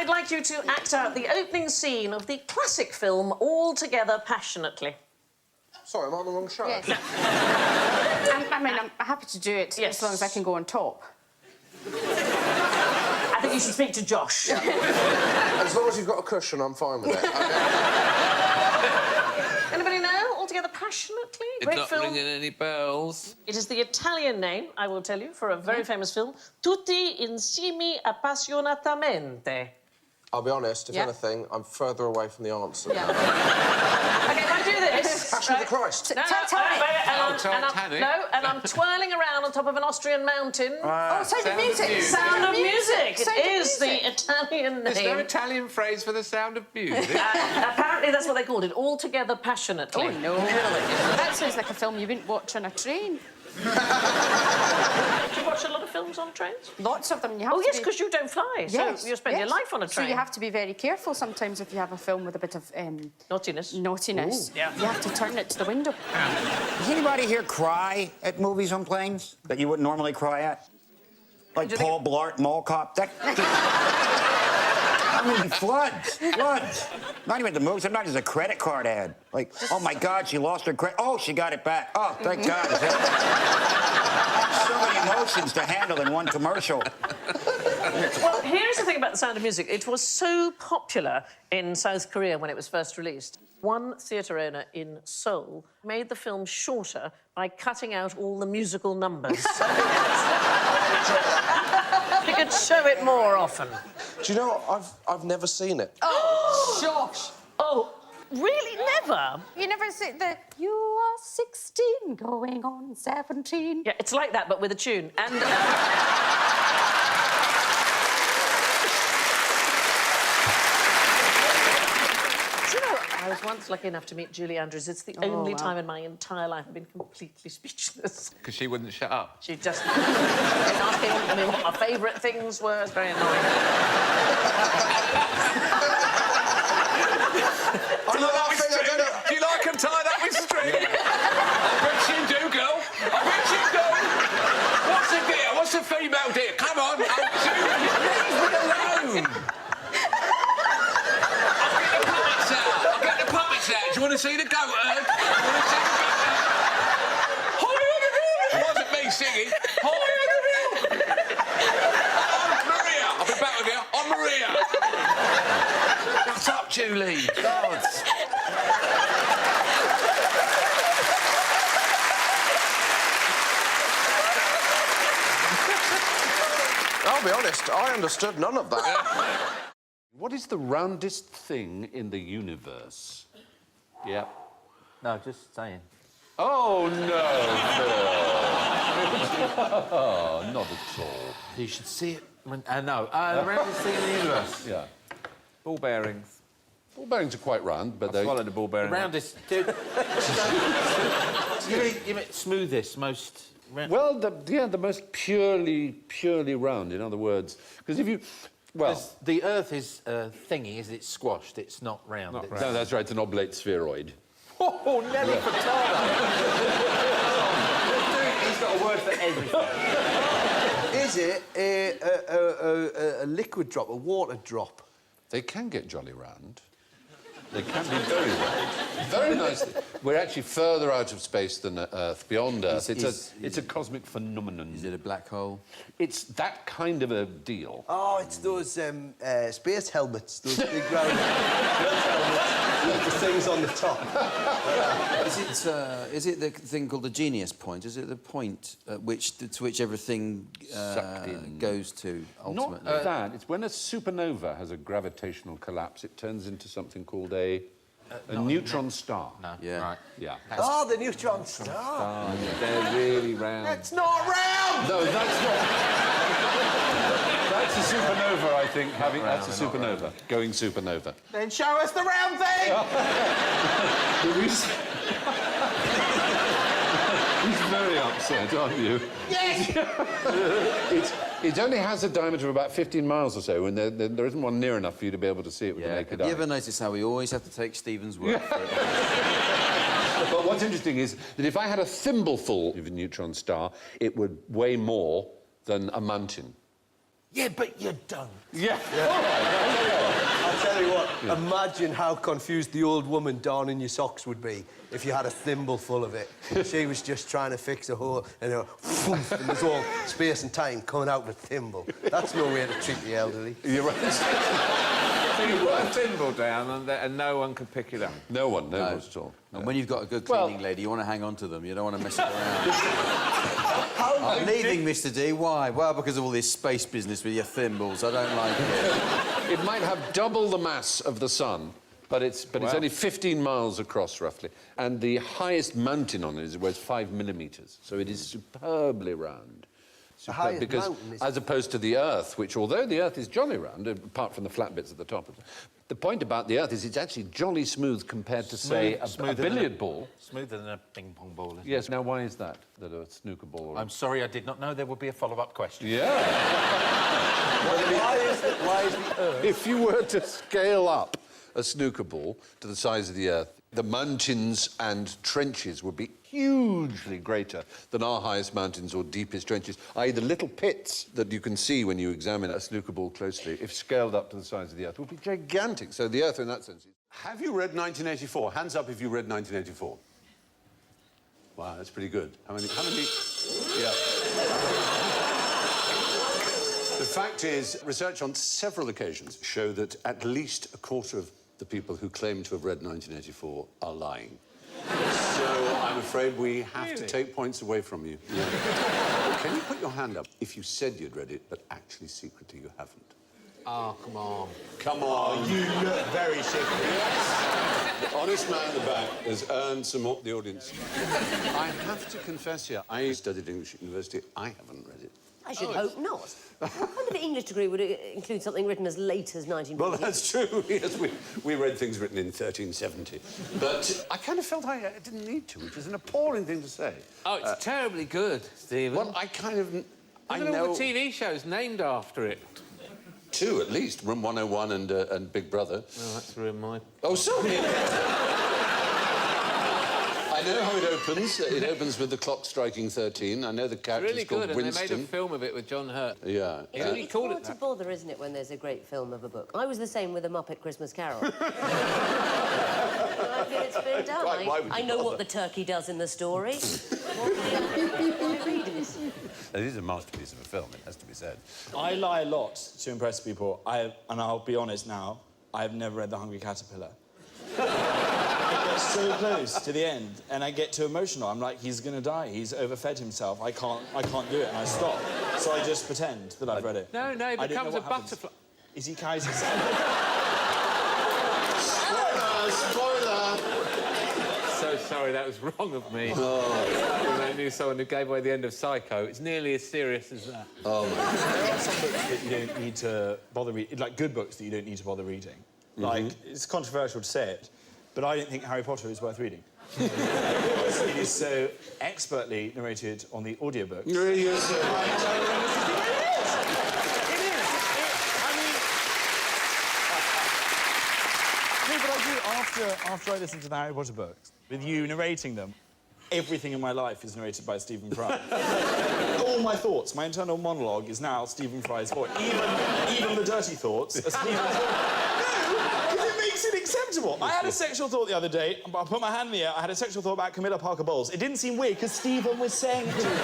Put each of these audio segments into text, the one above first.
I'd like you to act out the opening scene of the classic film All Together Passionately. Sorry, I'm on the wrong show. Yes. I'm happy to do it as long as I can go on top. I think you should speak to Josh. As long as you've got a cushion, I'm fine with it. Anybody know All Together Passionately? Great It's not film. ringing any bells. It is the Italian name, I will tell you, for a very famous film, Tutti insieme appassionatamente. I'll be honest, if anything, I'm further away from the answer. Yeah. OK, if I do this... Passion of the Christ. And I'm twirling around on top of an Austrian mountain. Oh, Sound of Music! Sound of Music! Sound It of is the Music. Italian name. There's no Italian phrase for the sound of music. Apparently that's what they called it, All Together Passionately. Oh, no. That sounds like a film you wouldn't watch on a train. Do you watch a lot of films on trains? Lots of them. You have Oh, to yes, be... because you don't fly, so you spend your life on a train. So you have to be very careful sometimes if you have a film with a bit of... Naughtiness. Naughtiness. Ooh. Yeah. You have to turn it to the window. Does anybody here cry at movies on planes that you wouldn't normally cry at? Like Paul Blart, Mall Cop? I mean, floods. Not even the movie, sometimes it's a credit card ad. Like, oh, my God, she lost her credit... Oh, she got it back. Oh, thank God. So many emotions to handle in one commercial. Well, here's the thing about The Sound of Music. It was so popular in South Korea when it was first released. One theatre owner in Seoul made the film shorter by cutting out all the musical numbers. He could show it more often. Do you know what? I've never seen it. Oh, Josh! Oh, really? Never? You never see the... You are 16 going on 17. Yeah, it's like that, but with a tune. And... Do you know, I was once lucky enough to meet Julie Andrews. It's the only time in my entire life I've been completely speechless. Because she wouldn't shut up. She just kept asking me what my favourite things were. It's very annoying. Do you like them tied up with string? I bet you do, girl. I bet you do. What's the deal? What's the female deal? Come on, leave me alone. I'll get the puppets out. Do you want to see the goat herd? It wasn't me singing. I'm Maria. I'll be back with you. I'm Maria. Shut up, Julie. God. I'll be honest, I understood none of that. What is the roundest thing in the universe? Yeah. No, just saying. Oh, no, Oh, not at all. You should see it. No, the roundest thing in the universe. Yeah. Ball bearings. Ball bearings are quite round, but they... Swallowed a ball bearing. The roundest... Dude... you mean smoothest, most... Well, the most purely round, in other words. Because if you... Well... The Earth is thingy, is it squashed? It's not round. No, that's right, it's an oblate spheroid. Oh, Nelly Furtado! He's got a word for everything. Is it a liquid drop, a water drop? They can get jolly round. They can be very round. Very nicely. We're actually further out of space than Earth, beyond Earth. It's a cosmic phenomenon. Is it a black hole? It's that kind of a deal. Oh, it's those space helmets, those big round helmets with the things on the top. Is it the thing called the genius point? Is it the point at which to which everything goes to ultimately? Not that. It's when a supernova has a gravitational collapse, it turns into something called a neutron star. No. Yeah. Right. Yeah. Oh, the neutron star. They're really round. It's not round! No, that's not. That's a supernova, I think. That's a supernova. Going supernova. Then show us the round thing! He's very upset, aren't you? Yes! It only has a diameter of about 15 miles or so, and there isn't one near enough for you to be able to see it with the naked eye. Have you ever noticed how we always have to take Stephen's word for it? But what's interesting is that if I had a thimbleful of a neutron star, it would weigh more than a mountain. Yeah, but you don't. Yeah. All right. Imagine how confused the old woman darning your socks would be if you had a thimble full of it. She was just trying to fix a hole, and, and there's all space and time coming out of a thimble. That's no way to treat the elderly. You're right. So you put a thimble down and no one could pick it up. No one at all. And when you've got a good cleaning lady, you want to hang on to them. You don't want to mess around. I'm leaving, Mr. D. Why? Well, because of all this space business with your thimbles. I don't like it. It might have double the mass of the sun, but it's only 15 miles across, roughly. And the highest mountain on it was 5 millimetres, so it is superbly round. The highest Because, mountain is... as opposed to the Earth, which, although the Earth is jolly round, apart from the flat bits at the top, the point about the Earth is it's actually jolly smooth compared to, say, a billiard ball. Smoother than a ping-pong ball, isn't Yes, now why is that a snooker ball... I'm sorry, I did not know there would be a follow-up question. Yeah. Why is the Earth... If you were to scale up a snooker ball to the size of the Earth, the mountains and trenches would be hugely greater than our highest mountains or deepest trenches, i.e. the little pits that you can see when you examine a snooker ball closely, if scaled up to the size of the Earth, would be gigantic. So the Earth, in that sense... Have you read 1984? Hands up if you read 1984. Wow, that's pretty good. How many... Yeah. The fact is, research on several occasions show that at least a quarter of the people who claim to have read 1984 are lying. So I'm afraid we have to take points away from you. Yeah. Can you put your hand up if you said you'd read it, but actually secretly you haven't? Oh, come on. Come on. You look very secret. The honest man in the back has earned some of the audience. I have to confess here, I studied English at university. I haven't read it. I should hope not. What kind of English degree would include something written as late as 1940? Well, that's true. Yes, we read things written in 1370. But I kind of felt I didn't need to, which is an appalling thing to say. Oh, it's terribly good, Stephen. Well, I kind of... I Look at know... all the TV shows named after it. 2, at least. Room 101 and Big Brother. Oh, that's Room 9. Oh, sorry. I know how it opens. It opens with the clock striking 13. I know the character's Really called good, Winston. and they made a film of it with John Hurt. Yeah. He It's called hard it to that. bother, isn't it, when there's a great film of a book? I was the same with A Muppet Christmas Carol. I feel it's been done. Why would you I know bother? what the turkey does in the story. What read it? It is a masterpiece of a film, it has to be said. I lie a lot to impress people. And I'll be honest now, I've never read The Hungry Caterpillar. I get so close to the end, and I get too emotional. I'm like, he's gonna die. He's overfed himself. I can't do it, and I stop. So I just pretend that I've read it. No, he I don't know becomes a what happens. butterfly. Is he carries himself? Spoiler! So sorry, that was wrong of me. Oh. I knew someone who gave away the end of Psycho. It's nearly as serious as that. Oh, my. There are some books that you don't need to bother reading, like good books that you don't need to bother reading. Like, it's controversial to say it, but I don't think Harry Potter is worth reading. It is so expertly narrated on the audiobooks. Really is. No, but I do, after I listen to the Harry Potter books, with you narrating them, everything in my life is narrated by Stephen Fry. All my thoughts, my internal monologue is now Stephen Fry's voice. Even the dirty thoughts are Stephen's voice. No, because it makes it acceptable. I had a sexual thought the other day, I put my hand in the air, I had a sexual thought about Camilla Parker Bowles. It didn't seem weird because Stephen was saying it to me.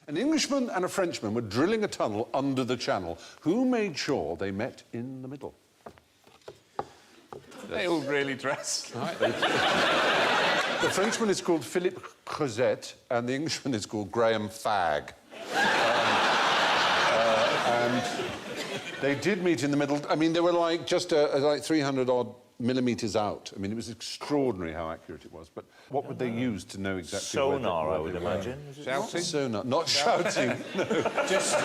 An Englishman and a Frenchman were drilling a tunnel under the channel. Who made sure they met in the middle? They all really dress like The Frenchman is called Philippe Creuset, and the Englishman is called Graham Fagg. And they did meet in the middle. I mean, they were like just like 300-odd millimetres out. I mean, it was extraordinary how accurate it was. But what would they use to know exactly Sonar, where I would they were? imagine. Shouting? Sonar. Not shouting, no. Just...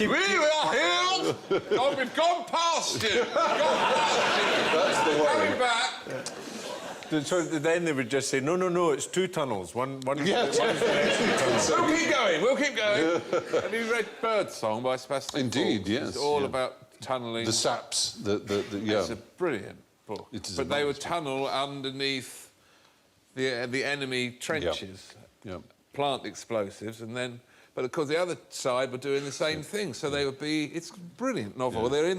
We are here! Oh, we've gone past you! We've gone past you! That's the worry. Coming back! So then they would just say, no, it's 2 tunnels. One Yes. We'll keep going, we'll keep going. Have you read Birdsong by Sebastian Indeed, Faulks? yes, It's all yeah. about tunnelling. The saps, yeah. It's a brilliant book. It is but a they would marvellous book. tunnel underneath the enemy trenches, Yeah. plant explosives, and then... but of course the other side were doing the same thing. So they would be... It's a brilliant novel. Yeah. They're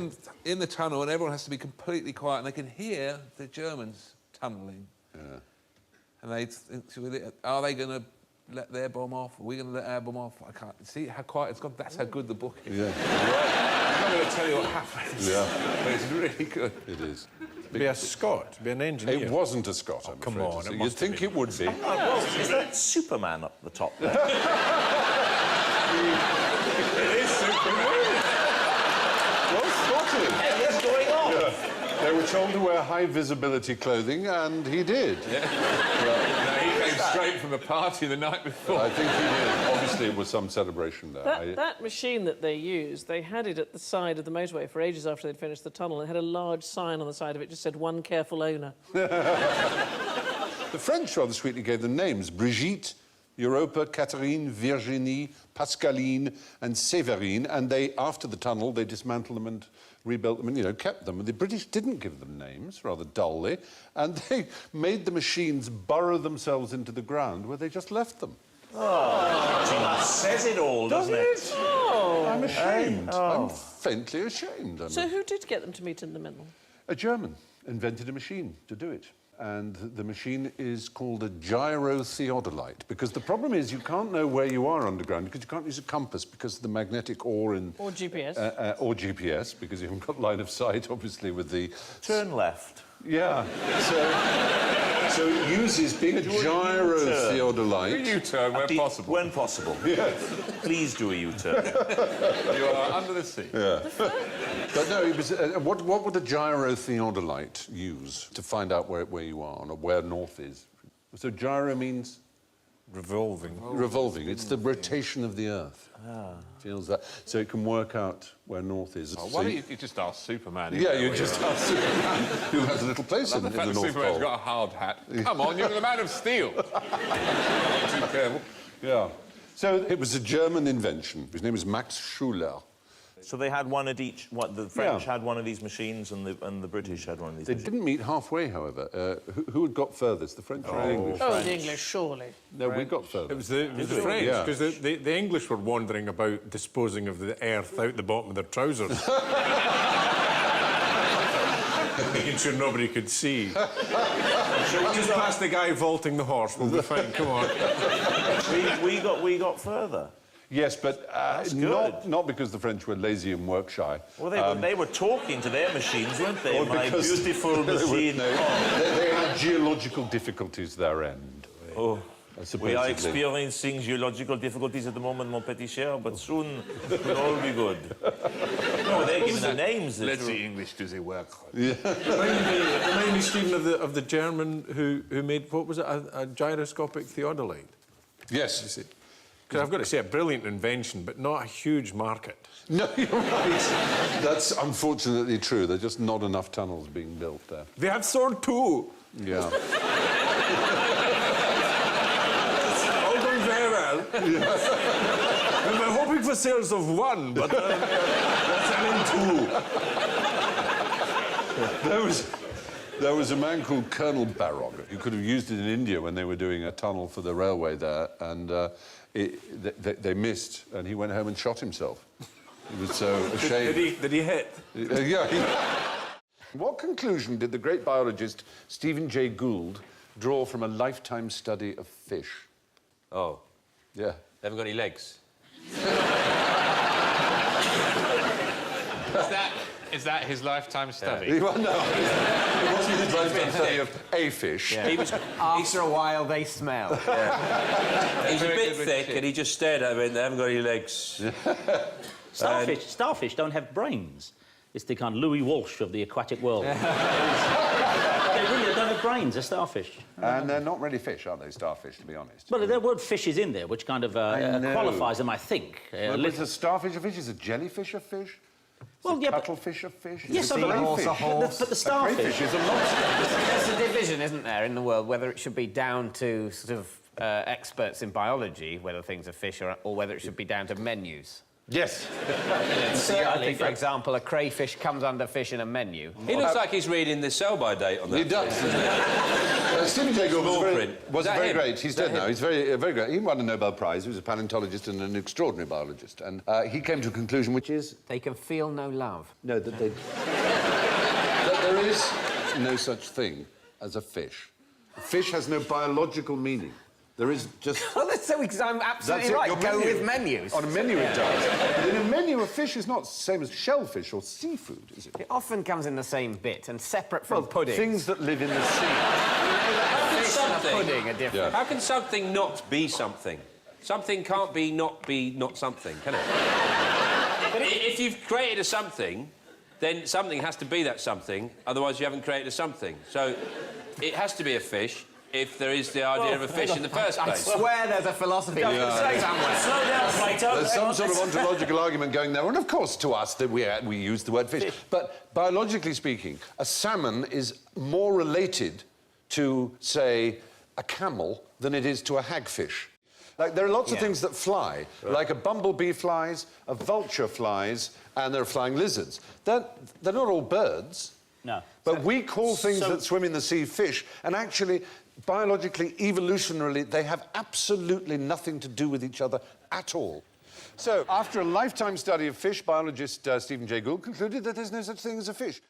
in the tunnel and everyone has to be completely quiet and they can hear the Germans tunnelling. Yeah. And they think, are they going to let their bomb off? Are we going to let our bomb off? I can't... See how quiet it's gone? That's how good the book is. Yeah. Right. I'm not going to tell you what happens. Yeah. But it's really good. It is. Be a Scot, be an engineer. It wasn't a Scot, I'm come afraid on, to say. it You'd must have think been. it would be. Is that Superman up the top there? It is Superman. Well spotted. What's going on? Yeah. They were told to wear high-visibility clothing, and he did. Yeah. No, he came straight from a party the night before. I think he did. Obviously, it was some celebration there. That machine that they used, they had it at the side of the motorway for ages after they'd finished the tunnel. It had a large sign on the side of it, just said, "One careful owner." The French rather sweetly gave them names. Brigitte, Europa, Catherine, Virginie, Pascaline and Séverine, and they, after the tunnel, they dismantled them and rebuilt them and, you know, kept them. And the British didn't give them names, rather dully, and they made the machines burrow themselves into the ground where they just left them. Oh, that says it all, doesn't it? Oh. I'm ashamed. I'm faintly ashamed. So who did get them to meet in the middle? A German invented a machine to do it. And the machine is called a gyrotheodolite, because the problem is you can't know where you are underground because you can't use a compass because of the magnetic ore in... Or GPS. Or GPS, because you haven't got line of sight, obviously, with the... Turn left. Yeah. So it uses being a gyrotheodolite... Do a U-turn where possible. When possible. Yes. Please do a U-turn. You are under the sea. Yeah. But no, it was, what would a gyrotheodolite use to find out where you are or where north is? So gyro means? Revolving. Revolving. It's the rotation of the Earth. Ah. Feels that. So it can work out where north is. Oh, So why don't you just ask Superman? Yeah, you just ask Superman, who has a little place in the fact that North Superman's Pole. got a hard hat. Come on, you're the man of steel. Not too careful. Yeah. So it was a German invention. His name was Max Schuler. So they had one at each... What, the French had one of these machines and the British had one of these They machines? didn't meet halfway, however. Who had got furthest, the French or the English? Oh, the English, surely. No, we got further. It was the French, Yeah. because the English were wandering about disposing of the earth out the bottom of their trousers. Making sure nobody could see. Just past the guy vaulting the horse, we'll be fine, come on. we got further. Yes, but not because the French were lazy and work shy. Well, they were talking to their machines, weren't they? Or My because beautiful machine. They had geological difficulties their end. Oh. We are Supposedly. experiencing geological difficulties at the moment, mon petit cher, but soon it will all be good. No, they're giving the names. Let's see English do the work. Yeah. Remind me, Stephen, of the German who made, what was it, a gyroscopic theodolite? Yes. Because I've got to say, a brilliant invention, but not a huge market. No, you're right. That's unfortunately true. There's just not enough tunnels being built there. They had sold two. Yeah. All going very well. We were hoping for sales of one, but they're selling two. There was a man called Colonel Barrog who could have used it in India when they were doing a tunnel for the railway there, and they missed, and he went home and shot himself. He was so ashamed. Did he hit? Yeah. What conclusion did the great biologist Stephen Jay Gould draw from a lifetime study of fish? Oh. Yeah. They haven't got any legs. Is that his lifetime study? Well, no, it wasn't his lifetime study of a fish. Yeah. He was, After a while, they smell. He's a bit thick, and he just stared at me, and they haven't got any legs. Starfish don't have brains. It's the kind of Louis Walsh of the aquatic world. They really don't have brains, they're starfish. And they're not really fish, aren't they, starfish, to be honest? Well, the word fish is in there, which kind of qualifies them, I think. Well, is a starfish a fish? Is a jellyfish a fish? Well, yeah, but... cuttlefish a fish? Yes, is a horse crayfish? a horse. But the starfish... A crayfish is a lobster. There's a division, isn't there, in the world, whether it should be down to sort of experts in biology, whether things are fish, or whether it should be down to menus. Yes. Certainly, for example, a crayfish comes under fish in a menu. He looks like he's reading the sell-by date on that. He does, doesn't he? Stephen Jay Gould was very great. He's dead now. He's very great. He won a Nobel Prize. He was a paleontologist and an extraordinary biologist. And he came to a conclusion which is... They can feel no love. No, that they... that there is no such thing as a fish. A fish has no biological meaning. There is just... Well, that's so I'm absolutely right. Go with menus. On a menu it does. But in a menu, a fish is not the same as shellfish or seafood, is it? It often comes in the same bit and separate from pudding. Things that live in the sea. How can Fish and a pudding are different. How can something not be something? Something can't be not something, can it? But if you've created a something, then something has to be that something, otherwise you haven't created a something. So it has to be a fish if there is the idea of a fish in the first place. I swear there's a philosophy somewhere. Slow down, Plato. There's some sort of ontological argument going there, and of course, to us, that we use the word fish. But biologically speaking, a salmon is more related to, say, a camel than it is to a hagfish. Like, there are lots of things that fly, like a bumblebee flies, a vulture flies, and there are flying lizards. They're not all birds. No. But we call things that swim in the sea fish, and actually, biologically, evolutionarily, they have absolutely nothing to do with each other at all. So, after a lifetime study of fish, biologist Stephen Jay Gould concluded that there's no such thing as a fish.